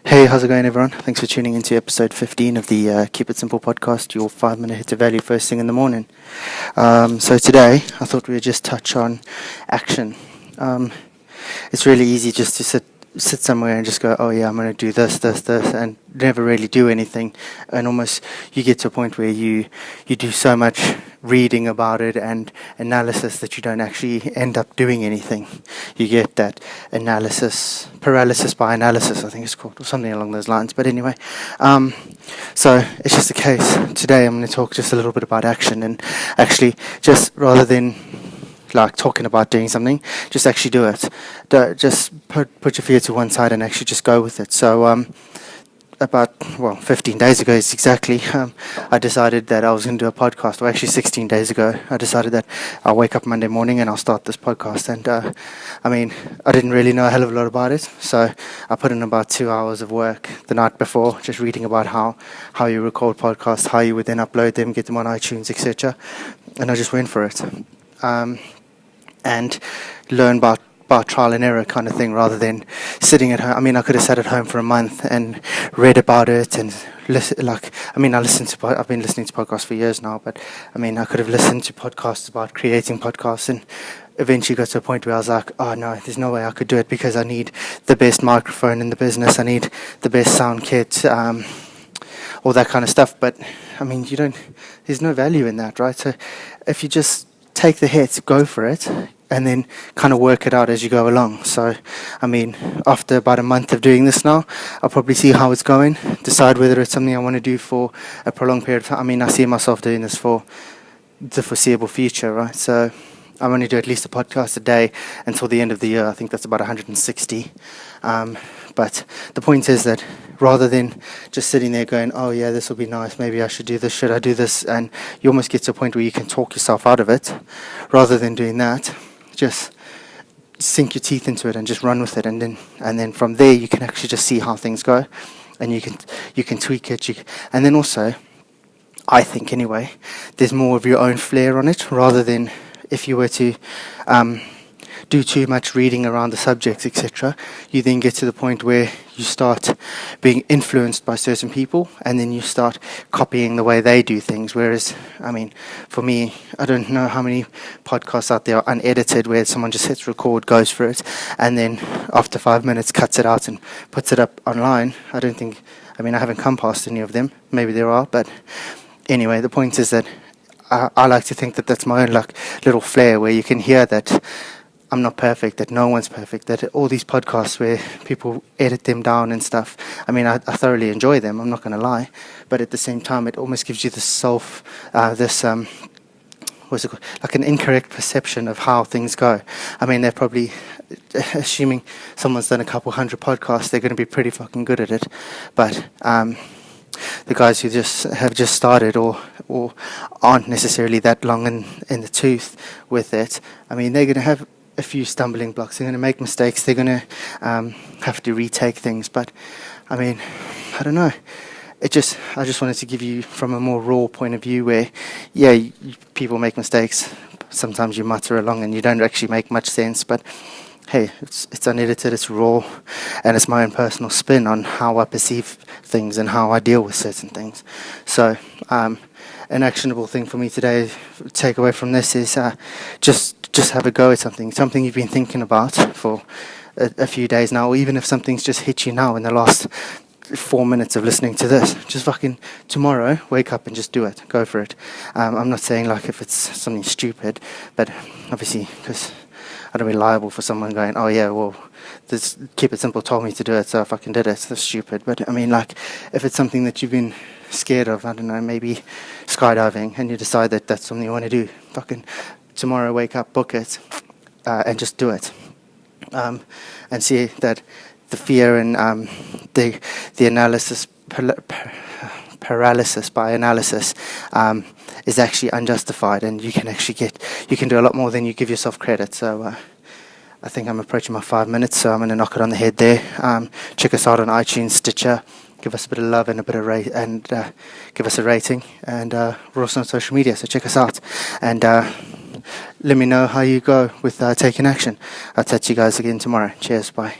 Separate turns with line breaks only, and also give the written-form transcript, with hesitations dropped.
Hey, how's it going, everyone? Thanks for tuning into episode 15 of the Keep It Simple podcast, your 5-minute hit of value first thing in the morning. So today, I thought we would just touch on action. It's really easy just to sit somewhere and just go, oh yeah, I'm going to do this, and never really do anything. And almost you get to a point where you do so much reading about it and analysis that you don't actually end up doing anything. You get that paralysis by analysis, I think it's called, or something along those lines. But anyway, so it's just a case. Today I'm going to talk just a little bit about action, and actually just rather than like talking about doing something, just actually do it. Just put your fear to one side and actually just go with it. So about 15 days ago exactly, I decided that I was going to do a podcast. Well, actually 16 days ago, I decided that I'll wake up Monday morning and I'll start this podcast. And I didn't really know a hell of a lot about it, so I put in about 2 hours of work the night before, just reading about how you record podcasts, how you would then upload them, get them on iTunes, etc. And I just went for it. And learn about trial and error kind of thing, rather than sitting at home. I could have sat at home for a month and read about it and I've been listening to podcasts for years now, but I could have listened to podcasts about creating podcasts, and eventually got to a point where I was like, oh no, there's no way I could do it, because I need the best microphone in the business, I need the best sound kit, all that kind of stuff. But there's no value in that, right? So if you just take the hit, go for it, and then kind of work it out as you go along. So, after about a month of doing this now, I'll probably see how it's going, decide whether it's something I want to do for a prolonged period of time. I see myself doing this for the foreseeable future, right? So I'm going to do at least a podcast a day until the end of the year. I think that's about 160. But the point is that rather than just sitting there going, oh yeah, this will be nice, maybe I should do this, should I do this, and you almost get to a point where you can talk yourself out of it, rather than doing that, just sink your teeth into it and just run with it, and then from there you can actually just see how things go, and you can tweak it, and then also, I think anyway, there's more of your own flair on it, rather than if you were to do too much reading around the subjects, etc., you then get to the point where you start being influenced by certain people, and then you start copying the way they do things. Whereas, for me, I don't know how many podcasts out there are unedited, where someone just hits record, goes for it, and then after 5 minutes cuts it out and puts it up online. I haven't come past any of them. Maybe there are, but anyway, the point is that I like to think that that's my own little flair, where you can hear that I'm not perfect, that no one's perfect, that all these podcasts where people edit them down and stuff, I thoroughly enjoy them, I'm not going to lie, but at the same time it almost gives you this what's it called, like an incorrect perception of how things go. They're probably, assuming someone's done a couple hundred podcasts, they're going to be pretty fucking good at it, but the guys who have just started or aren't necessarily that long in the tooth with it, they're going to have a few stumbling blocks, they're going to make mistakes, they're going to have to retake things, but I don't know, I just wanted to give you from a more raw point of view, where people make mistakes, sometimes you mutter along and you don't actually make much sense, but hey, it's unedited, it's raw, and it's my own personal spin on how I perceive things and how I deal with certain things. So an actionable thing for me today, take away from this, is just have a go at something you've been thinking about for a few days now, or even if something's just hit you now in the last 4 minutes of listening to this, just fucking tomorrow wake up and just do it, go for it. I'm not saying if it's something stupid, but obviously, because I don't be liable for someone going, oh yeah, well, this Keep It Simple told me to do it, so I fucking did it. That's stupid. But if it's something that you've been scared of, I don't know, maybe skydiving, and you decide that that's something you want to do, fucking tomorrow wake up, book it, and just do it. And see that the fear and the analysis, paralysis by analysis, is actually unjustified, and you can do a lot more than you give yourself credit. So I think I'm approaching my 5 minutes, so I'm going to knock it on the head there. Check us out on iTunes, Stitcher. Give us a bit of love and a bit of rate, and give us a rating. And we're also on social media, so check us out. And let me know how you go with taking action. I'll touch you guys again tomorrow. Cheers, bye.